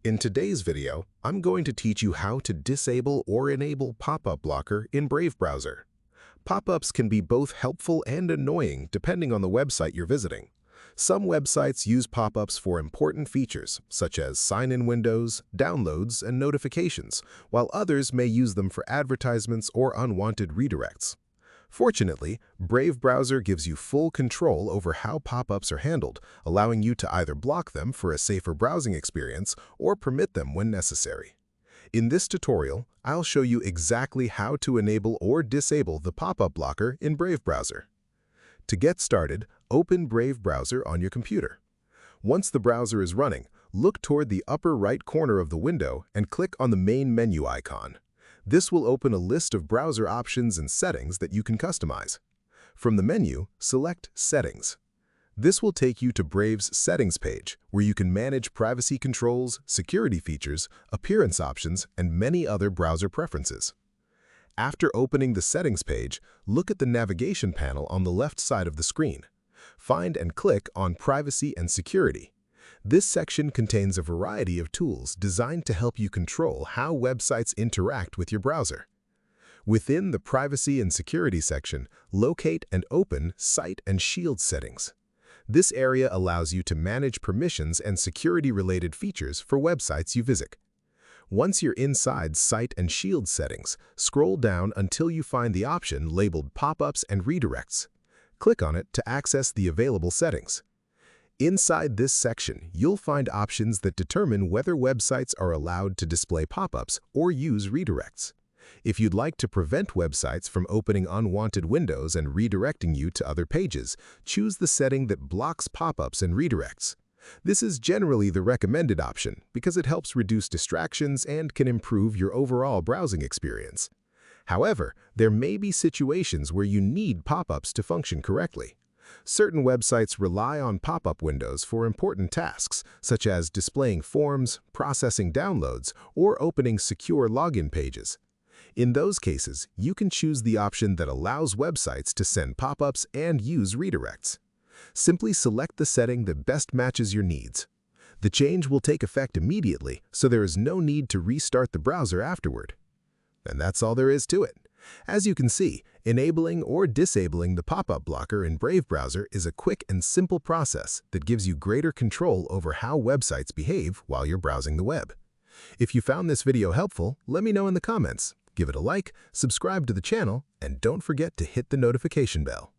In today's video, I'm going to teach you how to disable or enable pop-up blocker in Brave browser. Pop-ups can be both helpful and annoying depending on the website you're visiting. Some websites use pop-ups for important features, such as sign-in windows, downloads, and notifications, while others may use them for advertisements or unwanted redirects. Fortunately, Brave browser gives you full control over how pop-ups are handled, allowing you to either block them for a safer browsing experience or permit them when necessary. In this tutorial, I'll show you exactly how to enable or disable the pop-up blocker in Brave browser. To get started, open Brave browser on your computer. Once the browser is running, look toward the upper right corner of the window and click on the main menu icon. This will open a list of browser options and settings that you can customize. From the menu, select Settings. This will take you to Brave's Settings page, where you can manage privacy controls, security features, appearance options, and many other browser preferences. After opening the Settings page, look at the navigation panel on the left side of the screen. Find and click on Privacy and Security. This section contains a variety of tools designed to help you control how websites interact with your browser. Within the Privacy and Security section, locate and open Site and Shield settings. This area allows you to manage permissions and security-related features for websites you visit. Once you're inside Site and Shield settings, scroll down until you find the option labeled Pop-ups and Redirects. Click on it to access the available settings. Inside this section, you'll find options that determine whether websites are allowed to display pop-ups or use redirects. If you'd like to prevent websites from opening unwanted windows and redirecting you to other pages, choose the setting that blocks pop-ups and redirects. This is generally the recommended option because it helps reduce distractions and can improve your overall browsing experience. However, there may be situations where you need pop-ups to function correctly. Certain websites rely on pop-up windows for important tasks, such as displaying forms, processing downloads, or opening secure login pages. In those cases, you can choose the option that allows websites to send pop-ups and use redirects. Simply select the setting that best matches your needs. The change will take effect immediately, so there is no need to restart the browser afterward. And that's all there is to it. As you can see, enabling or disabling the pop-up blocker in Brave browser is a quick and simple process that gives you greater control over how websites behave while you're browsing the web. If you found this video helpful, let me know in the comments. Give it a like, subscribe to the channel, and don't forget to hit the notification bell.